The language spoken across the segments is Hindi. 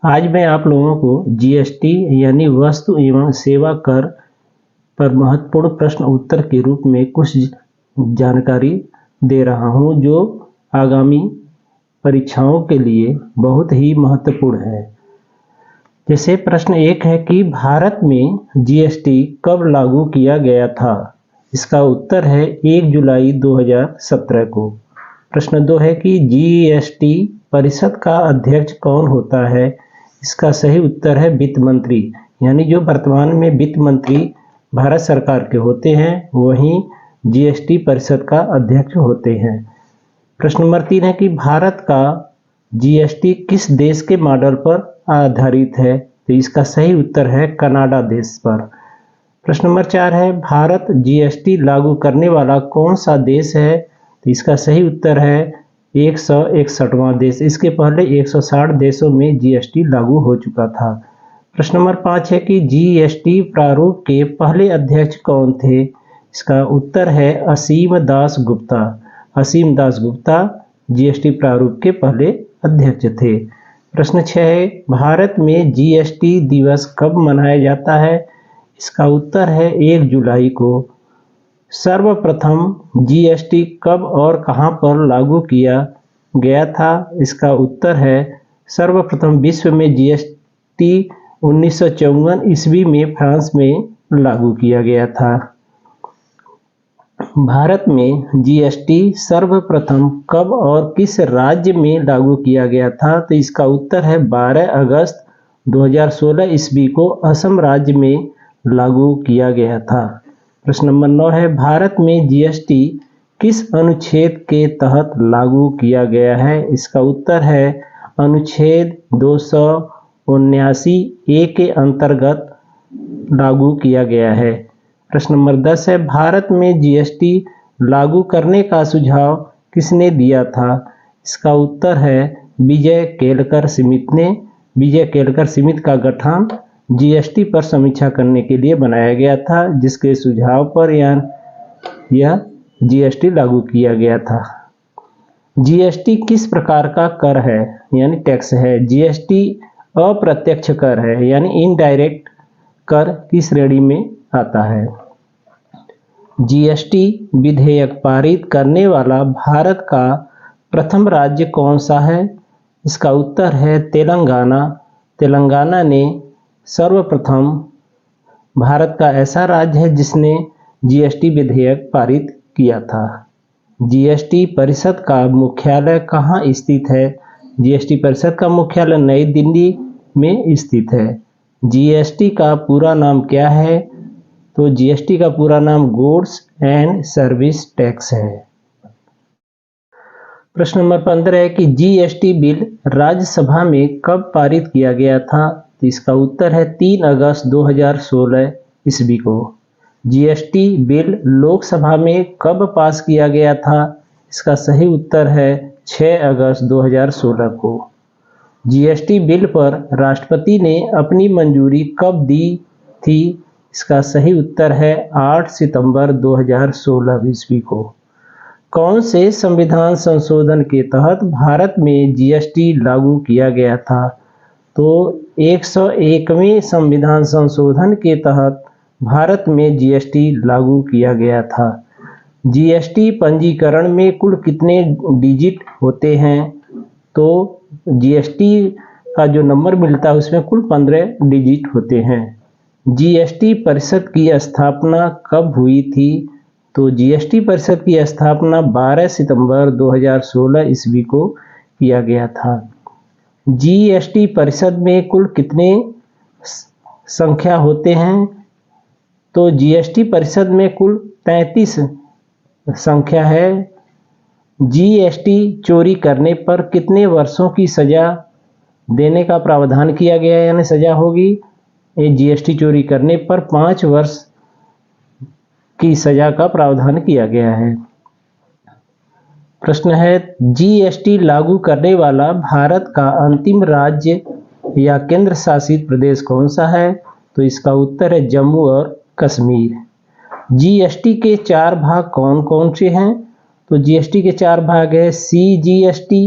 आज मैं आप लोगों को जीएसटी यानी वस्तु एवं सेवा कर पर महत्वपूर्ण प्रश्न उत्तर के रूप में कुछ जानकारी दे रहा हूं, जो आगामी परीक्षाओं के लिए बहुत ही महत्वपूर्ण है। जैसे प्रश्न 1 है कि भारत में जीएसटी कब लागू किया गया था? इसका उत्तर है 1 जुलाई 2017 को। प्रश्न 2 है कि जीएसटी परिषद का अध्यक्ष कौन होता है? इसका सही उत्तर है वित्त मंत्री, यानी जो वर्तमान में वित्त मंत्री भारत सरकार के होते हैं वही जीएसटी परिषद का अध्यक्ष होते हैं। प्रश्न नंबर 3 है कि भारत का जीएसटी किस देश के मॉडल पर आधारित है? तो इसका सही उत्तर है कनाडा देश पर। प्रश्न नंबर 4 है भारत जीएसटी लागू करने वाला कौन सा देश है? तो इसका सही उत्तर है 161वां देश। इसके पहले 160 देशों में जीएसटी लागू हो चुका था। प्रश्न नंबर 5 है कि जीएसटी प्रारूप के पहले अध्यक्ष कौन थे? इसका उत्तर है असीम दास गुप्ता। असीम दास गुप्ता जीएसटी प्रारूप के पहले अध्यक्ष थे। प्रश्न 6 है भारत में जीएसटी दिवस कब मनाया जाता है? इसका उत्तर है 1 जुलाई को। सर्वप्रथम जीएसटी कब और कहां पर लागू किया गया था? इसका उत्तर है सर्वप्रथम विश्व में जीएसटी 1954 ईस्वी में फ्रांस में लागू किया गया था। भारत में जीएसटी सर्वप्रथम कब और किस राज्य में लागू किया गया था? तो इसका उत्तर है 12 अगस्त 2016 ईस्वी को असम राज्य में लागू किया गया था। प्रश्न नंबर 9 है भारत में जीएसटी किस अनुच्छेद के तहत लागू किया गया है? इसका उत्तर है अनुच्छेद 279 ए के अंतर्गत लागू किया गया है। प्रश्न नंबर 10 है भारत में जीएसटी लागू करने का सुझाव किसने दिया था? इसका उत्तर है विजय केलकर समिति ने। विजय केलकर समिति का गठन जीएसटी पर समीक्षा करने के लिए बनाया गया था, जिसके सुझाव पर यह जीएसटी लागू किया गया था। जीएसटी किस प्रकार का कर है यानी टैक्स है? जीएसटी अप्रत्यक्ष कर है यानी इनडायरेक्ट कर की श्रेणी में आता है। जीएसटी विधेयक पारित करने वाला भारत का प्रथम राज्य कौन सा है? इसका उत्तर है तेलंगाना। तेलंगाना ने सर्वप्रथम भारत का ऐसा राज्य है जिसने जीएसटी विधेयक पारित किया था। जीएसटी परिषद का मुख्यालय कहाँ स्थित है? जीएसटी परिषद का मुख्यालय नई दिल्ली में स्थित है। जीएसटी का पूरा नाम क्या है? तो जीएसटी का पूरा नाम गुड्स एंड सर्विस टैक्स है। प्रश्न नंबर 15 है कि जीएसटी बिल राज्यसभा में कब पारित किया गया था? तो इसका उत्तर है 3 अगस्त 2016 ईस्वी को। जीएसटी बिल लोकसभा में कब पास किया गया था? इसका सही उत्तर है 6 अगस्त 2016 को। जीएसटी बिल पर राष्ट्रपति ने अपनी मंजूरी कब दी थी? इसका सही उत्तर है 8 सितंबर 2016 ईस्वी को। कौन से संविधान संशोधन के तहत भारत में जीएसटी लागू किया गया था? तो 101वें संविधान संशोधन के तहत भारत में जीएसटी लागू किया गया था। जीएसटी पंजीकरण में कुल कितने डिजिट होते हैं? तो जीएसटी का जो नंबर मिलता है उसमें कुल 15 डिजिट होते हैं। जीएसटी परिषद की स्थापना कब हुई थी? तो जीएसटी परिषद की स्थापना 12 सितंबर 2016 ईस्वी को किया गया था। जीएसटी परिषद में कुल कितने संख्या होते हैं? तो जीएसटी परिषद में कुल 33 संख्या है। जीएसटी चोरी करने पर कितने वर्षों की सजा देने का प्रावधान किया गया है यानी सजा होगी? जीएसटी चोरी करने पर 5 वर्ष की सजा का प्रावधान किया गया है। प्रश्न है जीएसटी लागू करने वाला भारत का अंतिम राज्य या केंद्र शासित प्रदेश कौन सा है? तो इसका उत्तर है जम्मू और कश्मीर। जीएसटी के 4 भाग कौन कौन से हैं? तो जीएसटी के 4 भाग है CGST,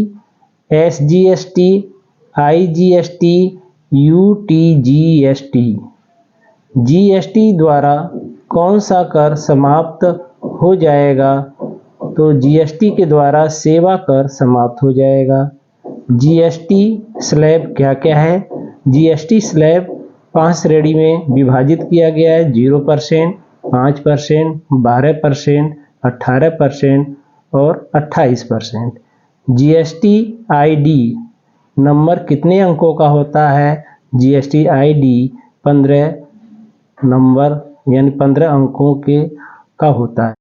SGST, IGST, UTGST। GST द्वारा कौन सा कर समाप्त हो जाएगा? तो जीएसटी के द्वारा सेवा कर समाप्त हो जाएगा। जीएसटी स्लैब क्या क्या है? जीएसटी स्लैब 5 श्रेणी में विभाजित किया गया है। 0%, 5%, 12%, 18% और 28%। जीएसटी आईडी नंबर कितने अंकों का होता है? जीएसटी आईडी 15 नंबर यानी 15 अंकों का होता है।